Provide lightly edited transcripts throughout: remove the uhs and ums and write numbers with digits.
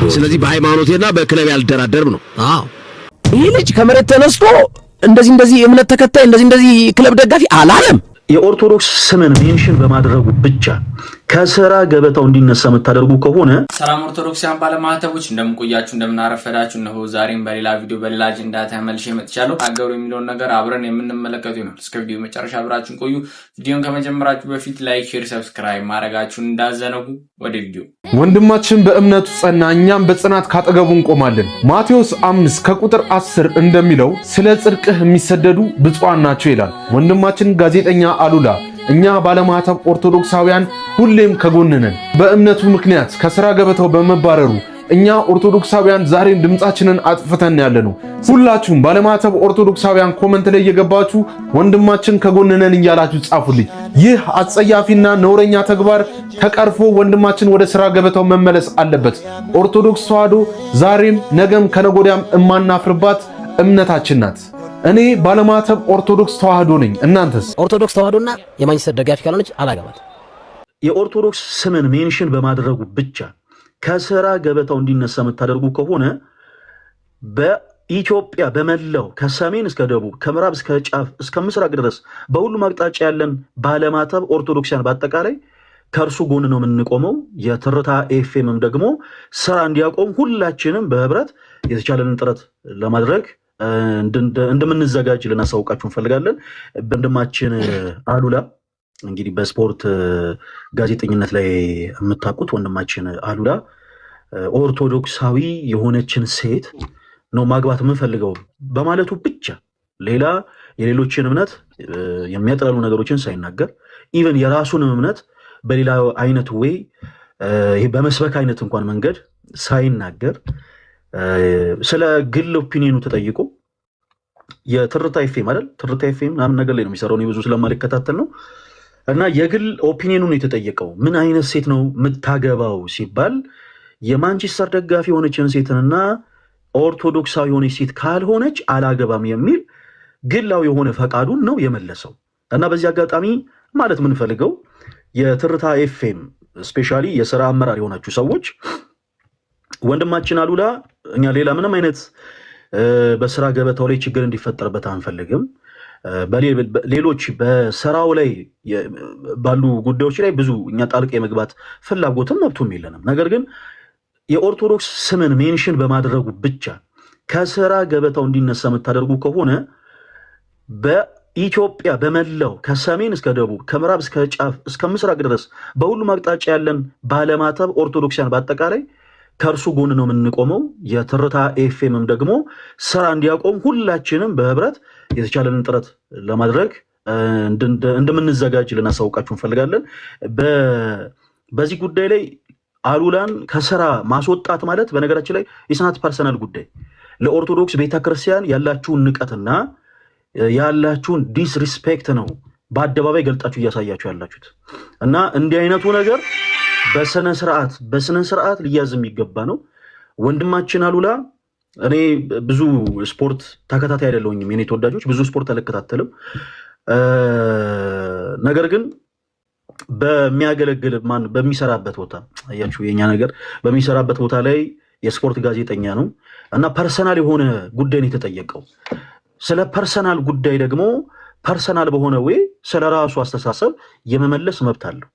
ስለዚህ በሃይማኖቴና በክለብ ያልደራደርም ነው። አዎ ይሄ ልጅ ከመሬት ተነስቶ እንደዚህ እምነት ተከታይ እንደዚህ ክለብ ደጋፊ አላለም። የኦርቶዶክስ ስምን ሜንሽን በማድረጉ ብቻ ከስራ ገበታው እንዲነሳ የምታደርጉ ከሆነ ሰላም ኦርቶዶክሳውያን ባለማህተቦች እንደምንቆያችሁ እንደምናረፈዳችሁ ነው። ዛሬም በሌላ ቪዲዮ በሌላ አጀንዳ ተመልሼ መጥቻለሁ። አገሩ የሚለውን ነገር አብረን የምንመለከተው ይሆናል። እስከ ቪዲዮ መጨረሻ አብራችሁን ቆዩ። ቪዲዮን ከመጀመራችሁ በፊት ላይክ፣ ሼር፣ ሰብስክራይብ ማድረጋችሁን እንዳዘነጉ። ወደ ቪዲዮ። ወንድማችን በእምነቱ ጸና፣ እኛም በጽናት ካጠገቡ እንቆማለን። ማቴዎስ 5 ከቁጥር 10 እንደሚለው ስለ ጽድቅህ የሚሰደዱ ብፁዓን ናቸው ይላል። ወንድማችን ጋዜጠኛ አሉላ እኛ ባለማህተብ ኦርቶዶክሳውያን ሁሌም ከጎን ነን። በእምነቱ ምክንያት ከሥራ ገበታው በመባረሩ እኛ ኦርቶዶክሳውያን ዛሬም ድምጻችንን አጥፍተን ያለነው። ሁላችሁም ባለማህተብ ኦርቶዶክሳውያን ኮመንት ላይ እየገባችሁ ወንድማችን ከጎን ነን እያላችሁ ጻፉልኝ። ይህ አጸያፊና ነውረኛ ተግባር ተቀርፎ ወንድማችን ወደ ሥራ ገበታው መመለስ አለበት። ኦርቶዶክስ ተዋሕዶ ዛሬም ነገም ከነጎዳም እማናፍርባት እምነታችን ናት። እኔ ባለማህተብ ኦርቶዶክስ ተዋሕዶ ነኝ። እናንተስ? ኦርቶዶክስ ተዋሕዶና የማንቸስተር ደጋፊ ካልሆነች አላገባት። የኦርቶዶክስ ስምን ሜንሽን በማድረጉ ብቻ ከስራ ገበታው እንዲነሳ የምታደርጉ ከሆነ በኢትዮጵያ በመላው ከሰሜን እስከ ደቡብ ከምዕራብ እስከ ጫፍ እስከ ምስራቅ ድረስ በሁሉም አቅጣጫ ያለን ባለማህተብ ኦርቶዶክሲያን በአጠቃላይ ከእርሱ ጎን ነው የምንቆመው። የትርታ ኤፍኤምም ደግሞ ስራ እንዲያቆም ሁላችንም በህብረት የተቻለንን ጥረት ለማድረግ እንደምንዘጋጅ ልናሳውቃችሁ እንፈልጋለን። ወንድማችን አሉላ እንግዲህ በስፖርት ጋዜጠኝነት ላይ የምታውቁት ወንድማችን አሉላ ኦርቶዶክሳዊ የሆነችን ሴት ነው ማግባት የምንፈልገው በማለቱ ብቻ ሌላ የሌሎችን እምነት የሚያጠላሉ ነገሮችን ሳይናገር ኢቨን የራሱን እምነት በሌላ አይነት ወይ በመስበክ አይነት እንኳን መንገድ ሳይናገር ስለ ግል ኦፒኒየኑ ተጠይቆ የትርታ ኤፍኤም አይደል ትርታ ኤፍኤም ምናምን ነገር ላይ ነው የሚሰራው። እኔ ብዙ ስለማልከታተል ነው። እና የግል ኦፒኒየኑን የተጠየቀው ምን አይነት ሴት ነው የምታገባው ሲባል የማንቸስተር ደጋፊ የሆነችን ሴትንና ኦርቶዶክሳዊ የሆነች ሴት ካልሆነች አላገባም የሚል ግላዊ የሆነ ፈቃዱን ነው የመለሰው። እና በዚህ አጋጣሚ ማለት የምንፈልገው የትርታ ኤፍኤም ስፔሻሊ የሥራ አመራር የሆናችሁ ሰዎች ወንድማችን አሉላ እኛ ሌላ ምንም አይነት በስራ ገበታው ላይ ችግር እንዲፈጠርበት አንፈልግም። ሌሎች በስራው ላይ ባሉ ጉዳዮች ላይ ብዙ እኛ ጣልቃ የመግባት ፍላጎትም መብቱም የለንም። ነገር ግን የኦርቶዶክስ ስምን ሜንሽን በማድረጉ ብቻ ከስራ ገበታው እንዲነሳ የምታደርጉ ከሆነ በኢትዮጵያ በመላው ከሰሜን እስከ ደቡብ ከምዕራብ እስከ ጫፍ እስከ ምስራቅ ድረስ በሁሉም አቅጣጫ ያለን ባለማህተብ ኦርቶዶክሲያን በአጠቃላይ ከእርሱ ጎን ነው የምንቆመው። የትርታ ኤፍኤምም ደግሞ ስራ እንዲያቆም ሁላችንም በህብረት የተቻለንን ጥረት ለማድረግ እንደምንዘጋጅ ልናሳውቃችሁ እንፈልጋለን። በዚህ ጉዳይ ላይ አሉላን ከስራ ማስወጣት ማለት በነገራችን ላይ የስናት ፐርሰናል ጉዳይ ለኦርቶዶክስ ቤተክርስቲያን ያላችሁን ንቀትና ያላችሁን ዲስሪስፔክት ነው በአደባባይ ገልጣችሁ እያሳያችሁ ያላችሁት እና እንዲህ አይነቱ ነገር በስነ ስርዓት ሊያዝ የሚገባ ነው። ወንድማችን አሉላ እኔ ብዙ ስፖርት ተከታታይ አይደለሁኝም። የኔ ተወዳጆች ብዙ ስፖርት አልከታተልም። ነገር ግን በሚሰራበት ቦታ አያችሁ የኛ ነገር በሚሰራበት ቦታ ላይ የስፖርት ጋዜጠኛ ነው እና ፐርሰናል የሆነ ጉዳይ ነው የተጠየቀው። ስለ ፐርሰናል ጉዳይ ደግሞ ፐርሰናል በሆነ ወይ ስለ ራሱ አስተሳሰብ የመመለስ መብት አለው።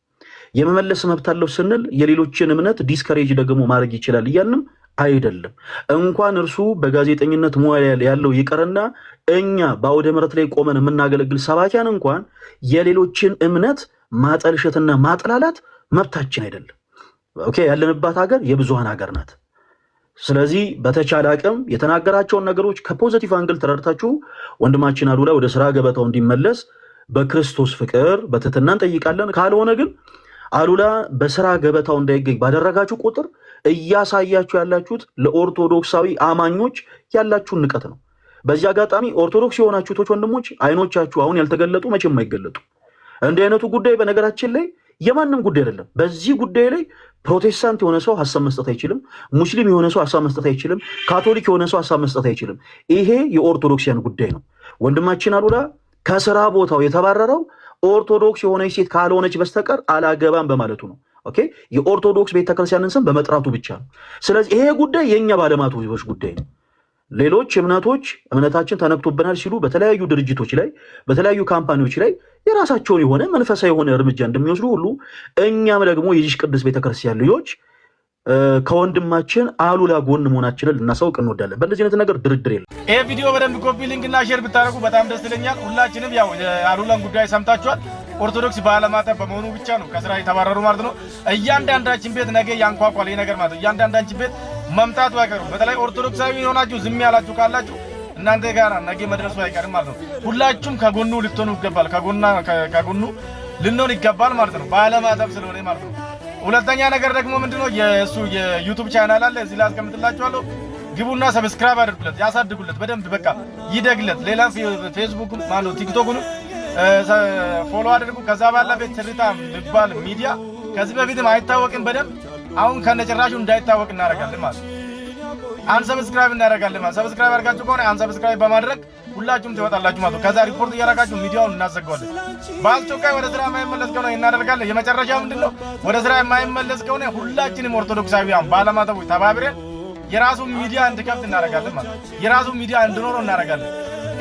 የመመለስ መብት አለው ስንል የሌሎችን እምነት ዲስከሬጅ ደግሞ ማድረግ ይችላል እያልንም አይደለም። እንኳን እርሱ በጋዜጠኝነት ሙያ ያለው ይቀርና እኛ በአውደ ምሕረት ላይ ቆመን የምናገለግል ሰባኪያን እንኳን የሌሎችን እምነት ማጠልሸትና ማጥላላት መብታችን አይደለም። ኦኬ ያለንባት ሀገር የብዙሃን ሀገር ናት። ስለዚህ በተቻለ አቅም የተናገራቸውን ነገሮች ከፖዚቲቭ አንግል ተረድታችሁ ወንድማችን አሉላ ወደ ስራ ገበታው እንዲመለስ በክርስቶስ ፍቅር በትህትና እንጠይቃለን። ካልሆነ ግን አሉላ በስራ ገበታው እንዳይገኝ ባደረጋችሁ ቁጥር እያሳያችሁ ያላችሁት ለኦርቶዶክሳዊ አማኞች ያላችሁን ንቀት ነው። በዚህ አጋጣሚ ኦርቶዶክስ የሆናችሁ ቶች ወንድሞች አይኖቻችሁ አሁን ያልተገለጡ መቼም አይገለጡ። እንዲህ አይነቱ ጉዳይ በነገራችን ላይ የማንም ጉዳይ አይደለም። በዚህ ጉዳይ ላይ ፕሮቴስታንት የሆነ ሰው ሐሳብ መስጠት አይችልም። ሙስሊም የሆነ ሰው ሐሳብ መስጠት አይችልም። ካቶሊክ የሆነ ሰው ሐሳብ መስጠት አይችልም። ይሄ የኦርቶዶክሲያን ጉዳይ ነው። ወንድማችን አሉላ ከስራ ቦታው የተባረረው ኦርቶዶክስ የሆነች ሴት ካልሆነች በስተቀር አላገባም በማለቱ ነው። ኦኬ የኦርቶዶክስ ቤተክርስቲያንን ስም በመጥራቱ ብቻ ነው። ስለዚህ ይሄ ጉዳይ የኛ ባለማተቦች ጉዳይ ነው። ሌሎች እምነታችን ተነክቶብናል ሲሉ በተለያዩ ድርጅቶች ላይ በተለያዩ ካምፓኒዎች ላይ የራሳቸውን የሆነ መንፈሳዊ የሆነ እርምጃ እንደሚወስዱ ሁሉ እኛም ደግሞ የዚህ ቅዱስ ቤተክርስቲያን ልጆች ከወንድማችን አሉላ ጎን መሆናችንን ልናሳውቅ እንወዳለን። በእንደዚህ አይነት ነገር ድርድር የለም። ይሄ ቪዲዮ በደንብ ኮፒ ሊንክ እና ሼር ብታደርጉ በጣም ደስ ይለኛል። ሁላችንም ያው የአሉላን ጉዳይ ሰምታችኋል። ኦርቶዶክስ ባለማተብ በመሆኑ ብቻ ነው ከስራ የተባረሩ ማለት ነው። እያንዳንዳችን ቤት ነገ ያንኳኳል ይሄ ነገር ማለት ነው። እያንዳንዳችን ቤት መምጣቱ አይቀርም። በተለይ ኦርቶዶክሳዊ የሆናችሁ ዝም ያላችሁ ካላችሁ እናንተ ጋር ነገ መድረሱ አይቀርም ማለት ነው። ሁላችሁም ከጎኑ ልትሆኑ ይገባል። ከጎኑ ልንሆን ይገባል ማለት ነው። ባለማተብ ስለሆነ ማለት ነው። ሁለተኛ ነገር ደግሞ ምንድነው የሱ የዩቲዩብ ቻናል አለ እዚህ ላይ አስቀምጥላችኋለሁ። ግቡና ሰብስክራይብ አድርጉለት፣ ያሳድጉለት፣ በደንብ በቃ ይደግለት። ሌላ ፌስቡክ ማለት ቲክቶክን ፎሎ አድርጉ። ከዛ ባለፈ ትርታ የሚባል ሚዲያ ከዚህ በፊትም አይታወቅም በደንብ አሁን ከነጭራሹ እንዳይታወቅ እናደርጋለን ማለት ነው። አንሰብስክራይብ እናደርጋለን ማለት ሰብስክራይብ አድርጋችሁ ከሆነ አንሰብስክራይብ በማድረግ ሁላችሁም ትወጣላችሁ ማለት ነው። ከዛ ሪፖርት እያደረጋችሁ ሚዲያውን እናዘጋዋለን። በአስቸኳይ ወደ ስራ የማይመለስ ከሆነ እናደርጋለን። የመጨረሻው ምንድነው ወደ ስራ የማይመለስ ከሆነ ሁላችንም ኦርቶዶክሳዊያን ባለማተቦች ተባብረን የራሱ ሚዲያ እንድከፍት እናደርጋለን ማለት ነው። የራሱ ሚዲያ እንድኖረው እናደርጋለን።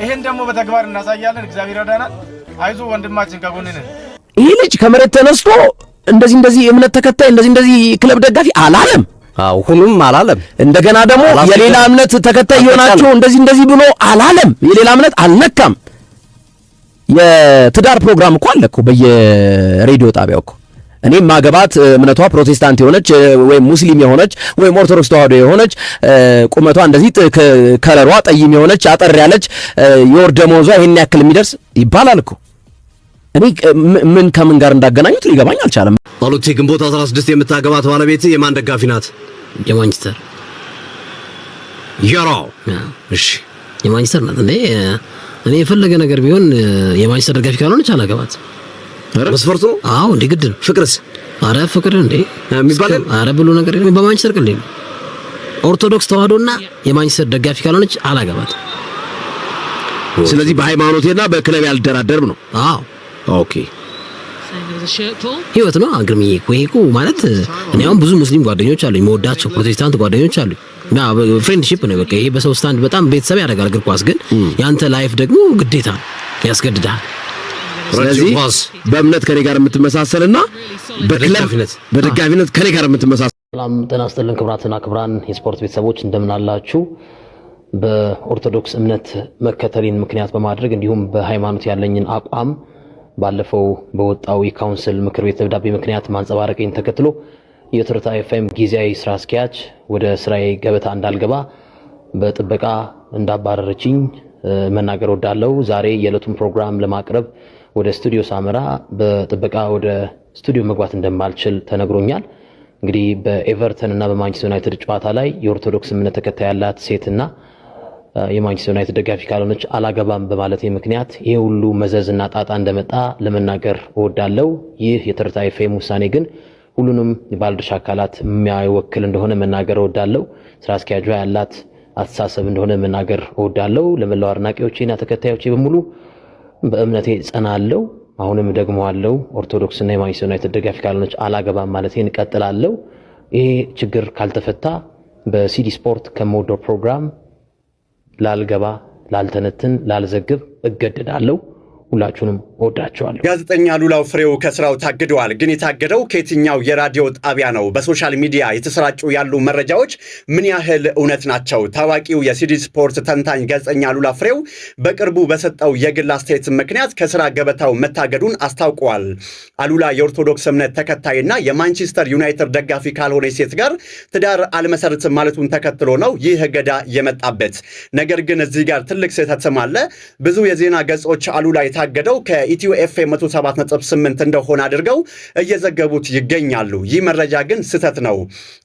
ይሄን ደግሞ በተግባር እናሳያለን። እግዚአብሔር ይረዳናል። አይዞ ወንድማችን ከጎንነን። ይሄ ልጅ ከመሬት ተነስቶ እንደዚህ እምነት ተከታይ እንደዚህ ክለብ ደጋፊ አላለም። ሁሉም አላለም። እንደገና ደግሞ የሌላ እምነት ተከታይ የሆናችሁ እንደዚህ ብሎ አላለም። የሌላ እምነት አልነካም። የትዳር ፕሮግራም እኮ አለ እኮ በየሬዲዮ ጣቢያው እኮ እኔም ማገባት እምነቷ ፕሮቴስታንት የሆነች ወይም ሙስሊም የሆነች ወይም ኦርቶዶክስ ተዋህዶ የሆነች ቁመቷ እንደዚህ ከለሯ ጠይም የሆነች አጠር ያለች የወር ደመወዟ ይሄን ያክል የሚደርስ ይባላል እኮ። እኔ ምን ከምን ጋር እንዳገናኙት ሊገባኝ አልቻለም። አሉቲ ግንቦት 16 የምታገባት ባለቤት የማን ደጋፊ ናት? የማንቸስተር ያራው። እሺ የማንቸስተር ናት። እኔ የፈለገ ነገር ቢሆን የማንቸስተር ደጋፊ ካልሆነች አላገባት። መስፈርቱ ነው? አዎ እንዴ ግድ ነው። ፍቅርስ? አረ ፍቅር እንዴ የሚባል አረ ብሎ ነገር የለም። በማንቸስተር ቅል ነው። ኦርቶዶክስ ተዋህዶና የማንቸስተር ደጋፊ ካልሆነች አላገባት። ስለዚህ በሃይማኖቴና በክለብ ያልደራደርም ነው። አዎ ኦኬ ህይወት ነው። አግርምዬ እኮ ማለት እኔ አሁን ብዙ ሙስሊም ጓደኞች አሉኝ፣ የምወዳቸው ፕሮቴስታንት ጓደኞች አሉኝ። እና ፍሬንድሺፕ ነው በቃ። ይሄ በሰው ስታንድ በጣም ቤተሰብ ያደርጋል እግር ኳስ። ግን ያንተ ላይፍ ደግሞ ግዴታ ያስገድዳል። ስለዚህ በእምነት ከኔ ጋር የምትመሳሰልና በደጋፊነት ከኔ ጋር የምትመሳሰል። ሰላም ጤና ይስጥልን ክቡራትና ክቡራን የስፖርት ቤተሰቦች እንደምን አላችሁ? በኦርቶዶክስ እምነት መከተልን ምክንያት በማድረግ እንዲሁም በሃይማኖት ያለኝን አቋም ባለፈው በወጣው የካውንስል ምክር ቤት ደብዳቤ ምክንያት ማንጸባረቅን ተከትሎ የትርታ ኤፍኤም ጊዜያዊ ስራ አስኪያጅ ወደ ስራዬ ገበታ እንዳልገባ በጥበቃ እንዳባረረችኝ መናገር ወዳለው። ዛሬ የዕለቱን ፕሮግራም ለማቅረብ ወደ ስቱዲዮ ሳመራ በጥበቃ ወደ ስቱዲዮ መግባት እንደማልችል ተነግሮኛል። እንግዲህ በኤቨርተን እና በማንቸስተር ዩናይትድ ጨዋታ ላይ የኦርቶዶክስ እምነት ተከታይ ያላት ሴትና የማንቸስተር ዩናይትድ ደጋፊ ካልሆነች አላገባም በማለቴ ምክንያት ይሄ ሁሉ መዘዝና ጣጣ እንደመጣ ለመናገር እወዳለሁ። ይህ የትርታ ኤፍኤም ውሳኔ ግን ሁሉንም የባለድርሻ አካላት የሚያወክል እንደሆነ መናገር እወዳለሁ። ስራ አስኪያጇ ያላት አስተሳሰብ እንደሆነ መናገር እወዳለሁ። ለመላው አድናቂዎቼና ተከታዮቼ በሙሉ በእምነቴ ጸናለሁ። አሁንም ደግሞ አለው ኦርቶዶክስና የማንቸስተር ዩናይትድ ደጋፊ ካልሆነች አላገባም ማለቴን እቀጥላለሁ። ይሄ ችግር ካልተፈታ በሲዲ ስፖርት ከሞዶ ፕሮግራም ላልገባ፣ ላልተነትን፣ ላልዘግብ እገደዳለሁ። ሁላችሁንም ወዳችኋለሁ። ጋዜጠኛ አሉላው ፍሬው ከስራው ታግደዋል። ግን የታገደው ከየትኛው የራዲዮ ጣቢያ ነው? በሶሻል ሚዲያ የተሰራጩ ያሉ መረጃዎች ምን ያህል እውነት ናቸው? ታዋቂው የሲዲ ስፖርት ተንታኝ ጋዜጠኛ አሉላ ፍሬው በቅርቡ በሰጠው የግል አስተያየት ምክንያት ከስራ ገበታው መታገዱን አስታውቀዋል። አሉላ የኦርቶዶክስ እምነት ተከታይና የማንቸስተር ዩናይትድ ደጋፊ ካልሆነ ሴት ጋር ትዳር አልመሰርትም ማለቱን ተከትሎ ነው ይህ እገዳ የመጣበት። ነገር ግን እዚህ ጋር ትልቅ ስህተትም አለ። ብዙ የዜና ገጾች አሉላ የታገደው ከኢትዮ ኤፍኤም 107.8 እንደሆነ አድርገው እየዘገቡት ይገኛሉ። ይህ መረጃ ግን ስህተት ነው።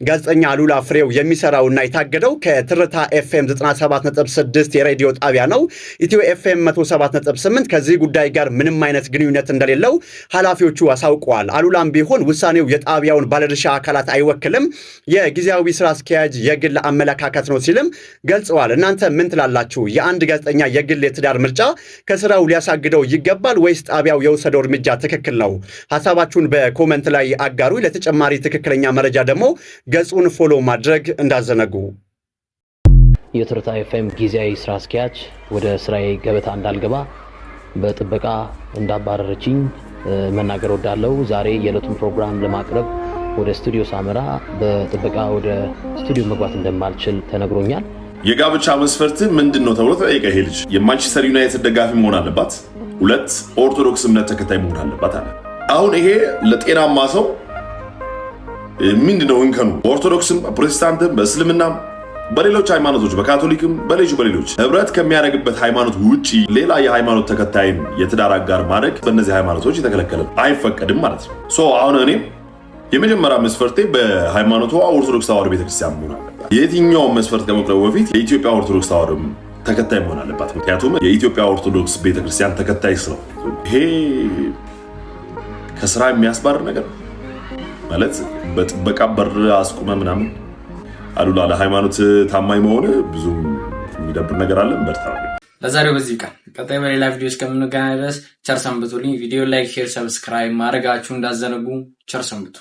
ጋዜጠኛ አሉላ ፍሬው የሚሰራውና የታገደው ከትርታ ኤፍኤም 97.6 የሬዲዮ ጣቢያ ነው። ኢትዮ ኤፍኤም 107.8 ከዚህ ጉዳይ ጋር ምንም አይነት ግንኙነት እንደሌለው ኃላፊዎቹ አሳውቀዋል። አሉላም ቢሆን ውሳኔው የጣቢያውን ባለድርሻ አካላት አይወክልም፣ የጊዜያዊ ስራ አስኪያጅ የግል አመለካከት ነው ሲልም ገልጸዋል። እናንተ ምን ትላላችሁ? የአንድ ጋዜጠኛ የግል የትዳር ምርጫ ከስራው ሊያሳግደው ይገባል ወይስ ጣቢያው የወሰደው እርምጃ ትክክል ነው? ሐሳባችሁን በኮመንት ላይ አጋሩ። ለተጨማሪ ትክክለኛ መረጃ ደግሞ ገጹን ፎሎ ማድረግ እንዳዘነጉ። የትርታ ኤፍኤም ጊዜያዊ ስራ አስኪያጅ ወደ ስራዬ ገበታ እንዳልገባ በጥበቃ እንዳባረረችኝ መናገር ወዳለው። ዛሬ የዕለቱን ፕሮግራም ለማቅረብ ወደ ስቱዲዮ ሳመራ በጥበቃ ወደ ስቱዲዮ መግባት እንደማልችል ተነግሮኛል። የጋብቻ መስፈርት ምንድን ነው ተብሎ ተጠየቀ። ይሄ ልጅ የማንቸስተር ዩናይትድ ደጋፊ መሆን አለባት፣ 2 ኦርቶዶክስ እምነት ተከታይ መሆን አለባት አለ። አሁን ይሄ ለጤናማ ሰው ምንድነው እንከኑ? ኦርቶዶክስም፣ ፕሮቴስታንትም፣ በእስልምናም፣ በሌሎች ሃይማኖቶች፣ በካቶሊክም፣ በሌሎች ህብረት ከሚያደርግበት ሃይማኖት ውጪ ሌላ የሃይማኖት ተከታይን የትዳር አጋር ማድረግ በእነዚህ ሃይማኖቶች የተከለከለ አይፈቀድም ማለት ነው። አሁን እኔም የመጀመሪያ መስፈርቴ በሃይማኖቷ ኦርቶዶክስ ተዋሕዶ ቤተክርስቲያን መሆን አለባት። የትኛውን መስፈርት ከመቅረቡ በፊት የኢትዮጵያ ኦርቶዶክስ ተዋሕዶ ተከታይ መሆን አለባት። ምክንያቱም የኢትዮጵያ ኦርቶዶክስ ቤተክርስቲያን ተከታይ ስለው ይሄ ከስራ የሚያስባር ነገር ማለት በጥበቃ በር አስቁመ ምናምን አሉላ ለሃይማኖት ታማኝ መሆን ብዙ የሚደብር ነገር አለ። በርታ። ለዛሬው በዚህ ቀን ቀጣይ በሌላ ቪዲዮ እስከምንገናኝ ድረስ ቸር ሰንብቱልኝ። ቪዲዮ ላይክ፣ ሼር፣ ሰብስክራይብ ማድረጋችሁ እንዳዘነጉ። ቸር ሰንብቱ።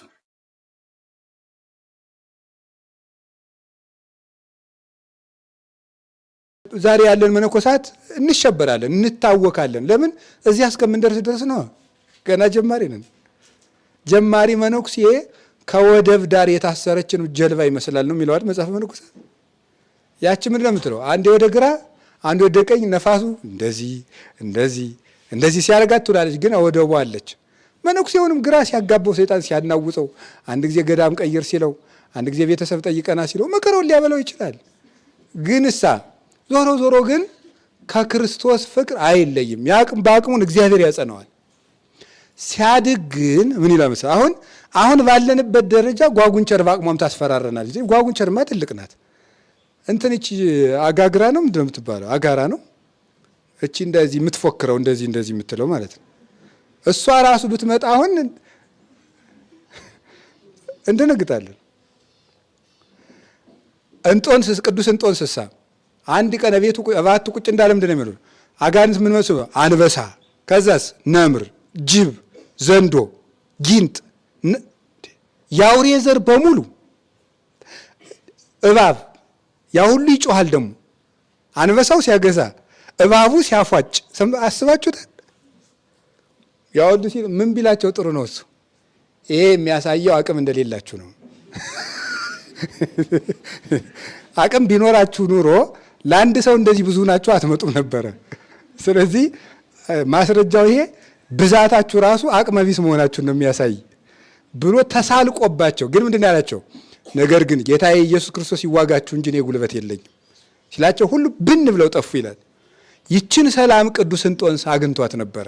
ዛሬ ያለን መነኮሳት እንሸበራለን፣ እንታወካለን። ለምን? እዚያ እስከምንደርስ ድረስ ነው። ገና ጀማሪ ነን። ጀማሪ መነኩሴ ከወደብ ዳር የታሰረችን ጀልባ ይመስላል ነው የሚለው አይደል መጽሐፈ መነኮሳት። ያቺ ምንድን ነው የምትለው? አንዴ ወደ ግራ አንዴ ወደ ቀኝ፣ ነፋሱ እንደዚህ ሲያረጋት ትውላለች። ግን ወደቡ አለች። መነኩሴውንም ግራ ሲያጋባው ሰይጣን ሲያናውፀው፣ አንድ ጊዜ ገዳም ቀይር ሲለው፣ አንድ ጊዜ ቤተሰብ ጠይቀና ሲለው መከራውን ሊያበላው ይችላል። ግን ዞሮ ግን ከክርስቶስ ፍቅር አይለይም። በአቅሙን እግዚአብሔር ያጸነዋል። ሲያድግ ግን ምን ይላል መሰለህ? አሁን ባለንበት ደረጃ ጓጉንቸር በአቅሟም ታስፈራረናል። ጓጉንቸርማ ትልቅ ናት። እቺ አጋግራ ነው ምንድነው የምትባለው? አጋራ ነው እቺ እንደዚህ የምትፎክረው እንደዚህ የምትለው ማለት ነው። እሷ ራሱ ብትመጣ አሁን እንደነግጣለን። ቅዱስ እንጦንስሳ አንድ ቀን ቤቱ እባቱ ቁጭ እንዳለ ምንድን ነው የሚለው? አጋንንት ምን መስሎ? አንበሳ፣ ከዛስ ነምር፣ ጅብ፣ ዘንዶ፣ ጊንጥ፣ የአውሬ ዘር በሙሉ እባብ፣ ያ ሁሉ ይጮሃል። ደግሞ አንበሳው ሲያገሳ፣ እባቡ ሲያፏጭ አስባችሁታል? ያ ሁሉ ሲል ምን ቢላቸው ጥሩ ነው? እሱ ይሄ የሚያሳየው አቅም እንደሌላችሁ ነው። አቅም ቢኖራችሁ ኑሮ ለአንድ ሰው እንደዚህ ብዙ ናችሁ አትመጡም ነበረ። ስለዚህ ማስረጃው ይሄ ብዛታችሁ ራሱ አቅመ ቢስ መሆናችሁን ነው የሚያሳይ ብሎ ተሳልቆባቸው፣ ግን ምንድን ያላቸው? ነገር ግን ጌታዬ ኢየሱስ ክርስቶስ ይዋጋችሁ እንጂ እኔ ጉልበት የለኝም ሲላቸው ሁሉ ብን ብለው ጠፉ ይላል። ይችን ሰላም ቅዱስ እንጦንስ አግኝቷት ነበረ።